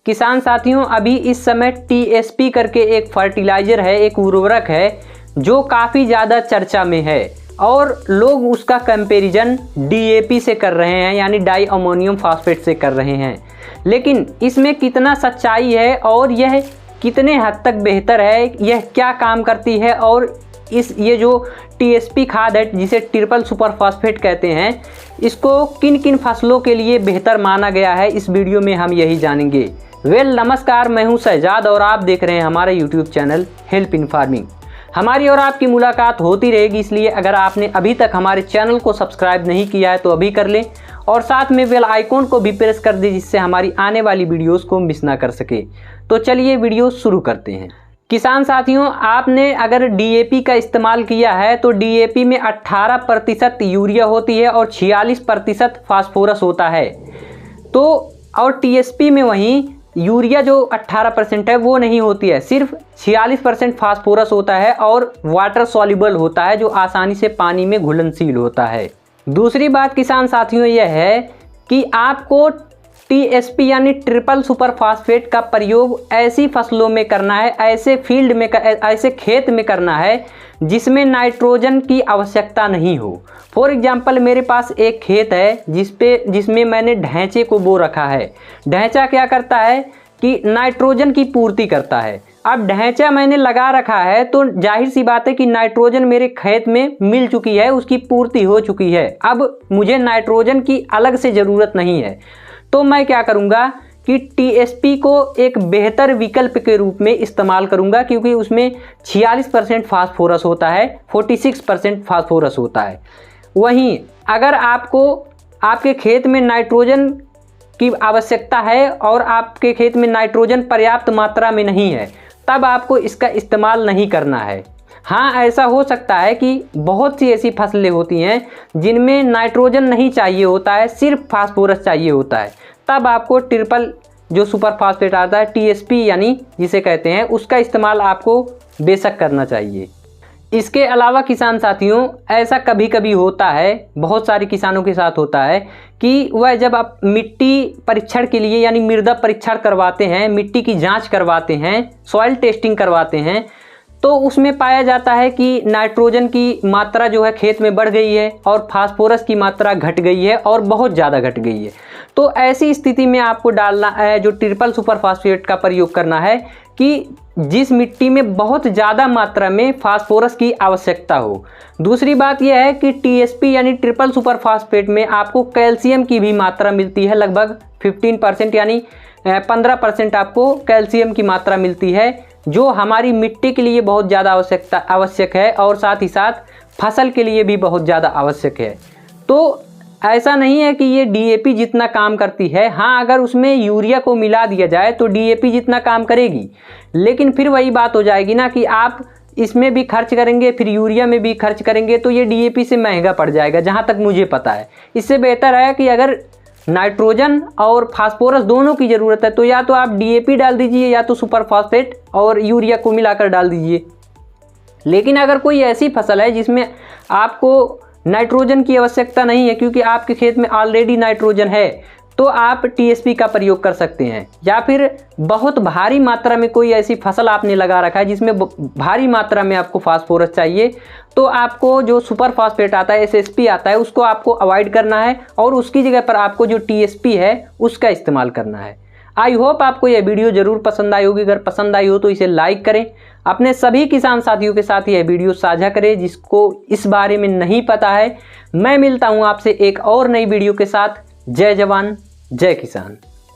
किसान साथियों, अभी इस समय टीएसपी करके एक फर्टिलाइज़र है, एक उर्वरक है जो काफ़ी ज़्यादा चर्चा में है और लोग उसका कंपैरिजन डीएपी से कर रहे हैं, यानी डाई अमोनियम फॉस्फेट से कर रहे हैं। लेकिन इसमें कितना सच्चाई है और यह कितने हद तक बेहतर है, यह क्या काम करती है और ये जो टीएसपी खाद है जिसे ट्रिपल सुपर फॉस्फेट कहते हैं, इसको किन किन फसलों के लिए बेहतर माना गया है, इस वीडियो में हम यही जानेंगे। नमस्कार, मैं हूं शहजाद और आप देख रहे हैं हमारे YouTube channel help in farming. हमारी और आपकी मुलाकात होती रहेगी, इसलिए अगर आपने अभी तक हमारे चैनल को सब्सक्राइब नहीं किया है तो अभी कर लें और साथ में बेल आइकॉन को भी प्रेस कर दें, जिससे हमारी आने वाली वीडियोस को मिस ना कर सके। तो चलिए वीडियो शुरू करते हैं। किसान साथियों, आपने अगर डीएपी का इस्तेमाल किया है तो डीएपी में 18% यूरिया होती है और 46% फास्फोरस होता है। तो और टीएसपी में वहीं यूरिया जो 18% है वो नहीं होती है, सिर्फ 46% फास्फोरस होता है और वाटर सॉल्युबल होता है, जो आसानी से पानी में घुलनशील होता है। दूसरी बात किसान साथियों यह है कि आपको टीएसपी यानी ट्रिपल सुपर फास्फेट का प्रयोग ऐसी फसलों में करना है, ऐसे फील्ड में, ऐसे खेत में करना है जिसमें नाइट्रोजन की आवश्यकता नहीं हो। फॉर एग्जांपल, मेरे पास एक खेत है जिसमें मैंने ढैंचे को बो रखा है। ढैंचा क्या करता है कि नाइट्रोजन की पूर्ति करता है। अब ढैंचा मैंने लगा रखा है तो जाहिर सी बात है कि नाइट्रोजन मेरे खेत में मिल चुकी है, उसकी पूर्ति हो चुकी है। अब मुझे नाइट्रोजन की अलग से ज़रूरत नहीं है। तो मैं क्या करूँगा कि टीएसपी को एक बेहतर विकल्प के रूप में इस्तेमाल करूँगा, क्योंकि उसमें 46% फास्फोरस होता है, 46% फास्फोरस होता है। वहीं अगर आपको आपके खेत में नाइट्रोजन की आवश्यकता है और आपके खेत में नाइट्रोजन पर्याप्त मात्रा में नहीं है, तब आपको इसका इस्तेमाल नहीं करना है। हाँ, ऐसा हो सकता है कि बहुत सी ऐसी फसलें होती हैं जिनमें नाइट्रोजन नहीं चाहिए होता है, सिर्फ फास्फोरस चाहिए होता है, तब आपको ट्रिपल जो सुपर फास्फेट आता है टीएसपी यानी जिसे कहते हैं, उसका इस्तेमाल आपको बेशक करना चाहिए। इसके अलावा किसान साथियों, ऐसा कभी कभी होता है, बहुत सारे किसानों के साथ होता है कि वह जब आप मिट्टी परीक्षण के लिए यानी मृदा परीक्षण करवाते हैं, मिट्टी की जांच करवाते हैं, सॉइल टेस्टिंग करवाते हैं, तो उसमें पाया जाता है कि नाइट्रोजन की मात्रा जो है खेत में बढ़ गई है और फास्फोरस की मात्रा घट गई है और बहुत ज़्यादा घट गई है। तो ऐसी स्थिति में आपको डालना है, जो ट्रिपल सुपर फास्फेट का प्रयोग करना है कि जिस मिट्टी में बहुत ज़्यादा मात्रा में फास्फोरस की आवश्यकता हो। दूसरी बात यह है कि टीएसपी यानी ट्रिपल सुपर फास्फेट में आपको कैल्शियम की भी मात्रा मिलती है, लगभग 15% यानी 15% आपको कैल्शियम की मात्रा मिलती है, जो हमारी मिट्टी के लिए बहुत ज़्यादा आवश्यक है और साथ ही साथ फसल के लिए भी बहुत ज़्यादा आवश्यक है। तो ऐसा नहीं है कि ये डीएपी जितना काम करती है। हाँ, अगर उसमें यूरिया को मिला दिया जाए तो डीएपी जितना काम करेगी, लेकिन फिर वही बात हो जाएगी ना कि आप इसमें भी खर्च करेंगे, फिर यूरिया में भी खर्च करेंगे, तो ये डीएपी से महंगा पड़ जाएगा, जहाँ तक मुझे पता है। इससे बेहतर है कि अगर नाइट्रोजन और फास्फोरस दोनों की ज़रूरत है तो या तो आप डीएपी डाल दीजिए या तो सुपर फास्फेट और यूरिया को मिलाकर डाल दीजिए। लेकिन अगर कोई ऐसी फसल है जिसमें आपको नाइट्रोजन की आवश्यकता नहीं है, क्योंकि आपके खेत में ऑलरेडी नाइट्रोजन है, तो आप टीएसपी का प्रयोग कर सकते हैं। या फिर बहुत भारी मात्रा में कोई ऐसी फसल आपने लगा रखा है जिसमें भारी मात्रा में आपको फास्फोरस चाहिए, तो आपको जो सुपर फास्फेट आता है, एसएसपी आता है, उसको आपको अवॉइड करना है और उसकी जगह पर आपको जो टीएसपी है उसका इस्तेमाल करना है। आई होप आपको यह वीडियो ज़रूर पसंद आई होगी। अगर पसंद आई हो तो इसे लाइक करें, अपने सभी किसान साथियों के साथ यह वीडियो साझा करें जिसको इस बारे में नहीं पता है। मैं मिलता हूं आपसे एक और नई वीडियो के साथ। जय जवान, जय किसान।